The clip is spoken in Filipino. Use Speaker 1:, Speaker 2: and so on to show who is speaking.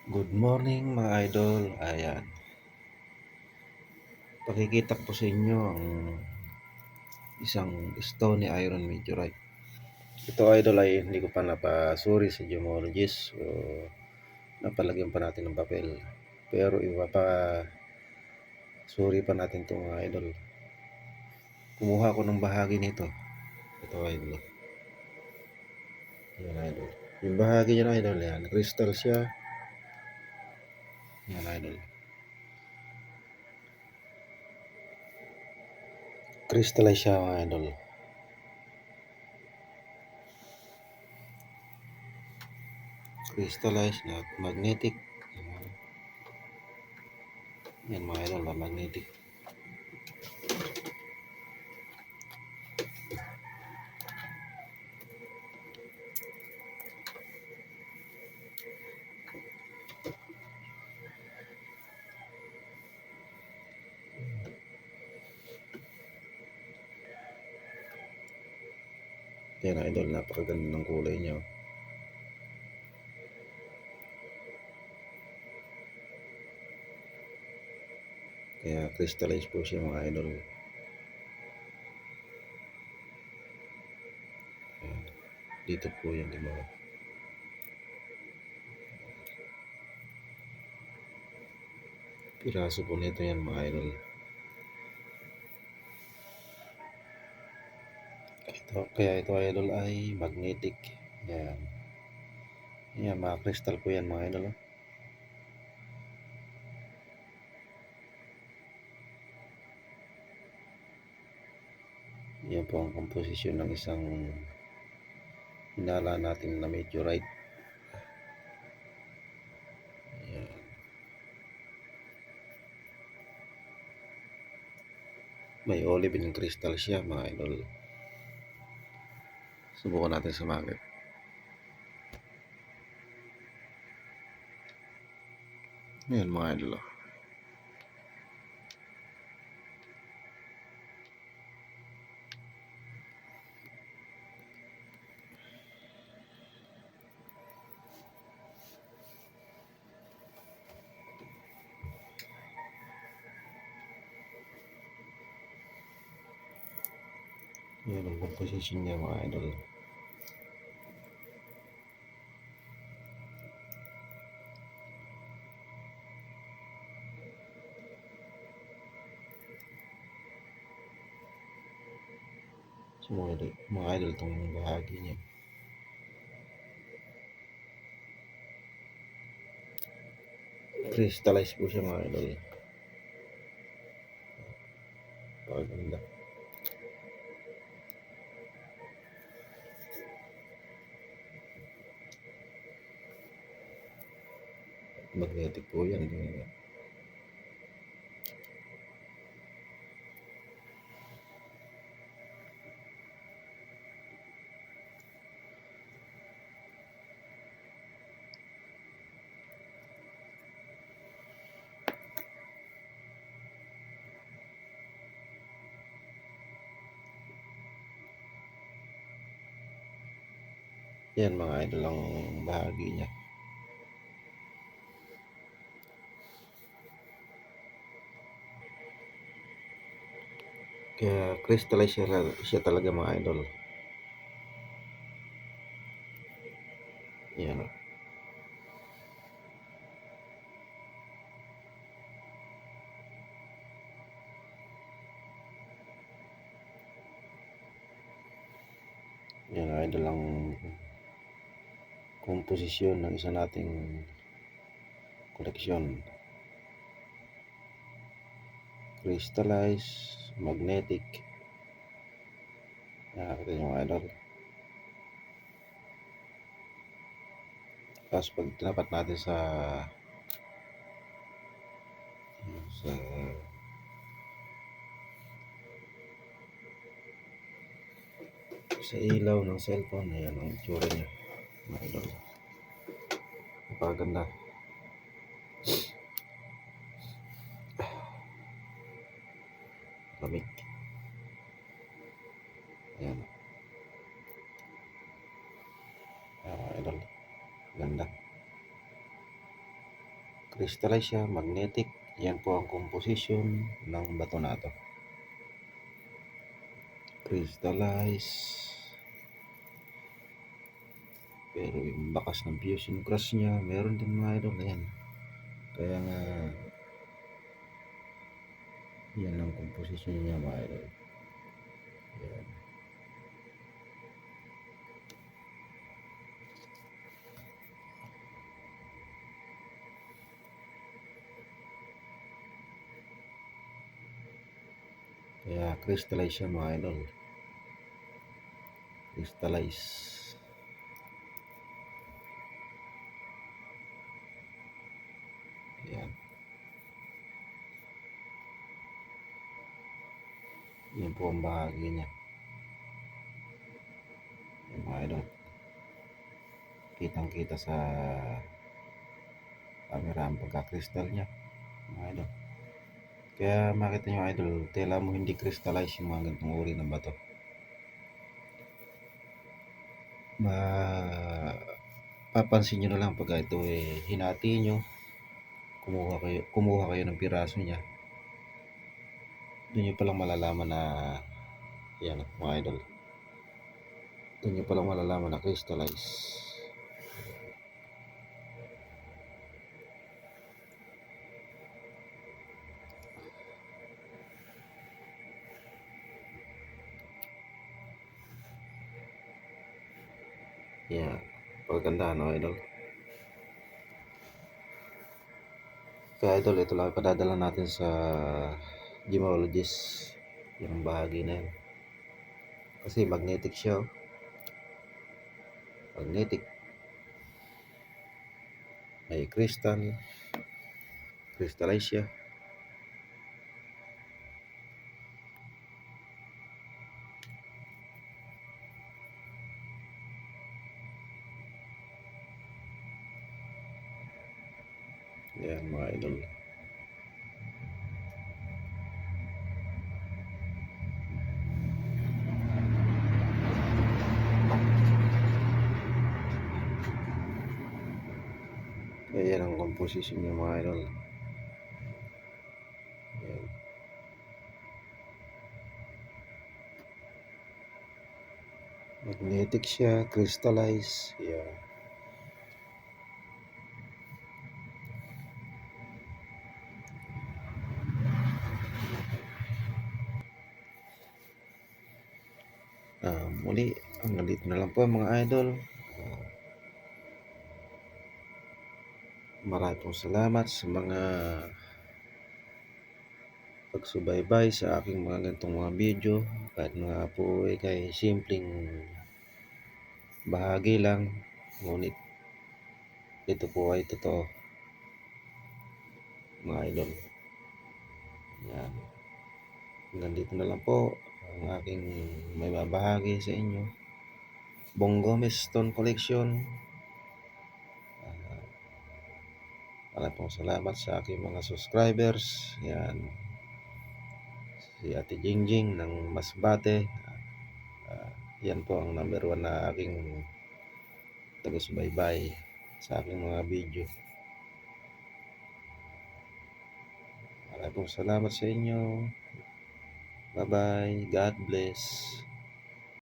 Speaker 1: Good morning mga idol. Ayan, pakikita ko sa inyo ang isang stone ni iron meteorite. Ito idol ay hindi ko pa napasuri sa gemologist. So, napalagyan pa natin ng papel. Pero iba pa suri pa natin itong mga idol. Kumuha ko ng bahagi nito. Ito idol. Yan idol. Yung bahagi niya idol yan. Crystal siya. Yan idol. Crystallize siya mga idol. Crystallized na magnetic. Yan mga idol na magnetic. Yan idol, napakaganda ng kulay niya. Kaya crystallize po siya mga idol. Ayan. Dito po yan, di ba? Piraso po nito yan mga idol. Kaya ito idol ay magnetic. Yan. Yan, mga crystal po yan mga idol. Yan po ang komposisyon ng isang hinala natin na meteorite. Yan. May olivine crystal siya mga idol. Subukan natin sa market. Yan mga idol. Yan ang komposisyon niya mga idol. So mga idol itong bahagi niya. Crystallize po siya mga idol. Paganda. Magnetic po yan. Yan mga idol ang bahagi niya. Kaya crystallize siya talaga mga idol. Yan. Yan idol ang komposisyon ng isa nating koleksyon. Crystallize, magnetic. Nakakita nyo mga idol. Tapos pag tinapat natin sa ilaw ng cellphone, ayan ang itsura niya mga idol. Napakaganda. Lamig. Ayan. Ayan mga idol. Ganda. crystallize siya, magnetic. Yan po ang composition ng bato na to. Crystallize. Pero yung bakas ng fusion crust niya, meron din mga idol. Ayan. Kaya nga, yan ang composition niya mga idol. Ayan. Kaya crystallize siya mga idol. Crystallize. Ayan. Yan po ang bahagi niya. Ayan mga idol. Kitang kita sa camera ang pagka-crystal niya mga idol. Kaya makita nyo idol, tela mo hindi crystallize yung mga ganitong uri ng bato. Papansin nyo na lang pag ito hinati nyo, kumuha kayo ng piraso niya, doon nyo palang malalaman na yan mga idol, doon nyo palang malalaman na crystallize. Yan, paganda no idol. Kaya idol, ito lang padadala natin sa gemologist, yung bahagi na yun. Kasi magnetic siya, magnetic, may crystallize siya. Yan mga idol. Ayan ang composition niya mga idol. Ayan. Magnetic siya, crystallize. Ayan. Muli, hanggang dito na lang po mga idol. Maraming salamat sa mga pagsubaybay sa aking mga ganitong mga video. Kahit nga po kay simpleng bahagi lang, ngunit ito po ay totoo mga idol. Yan. Hanggang dito na lang po ang aking may babahagi sa inyo. Bong Gomez Stone Collection. Maraming salamat sa aking mga subscribers. Yan. Si Ate Jingjing ng Masbate. Yan po ang number 1 na aking taga-subaybay sa aking mga video. Maraming salamat sa inyo. Bye bye. God bless.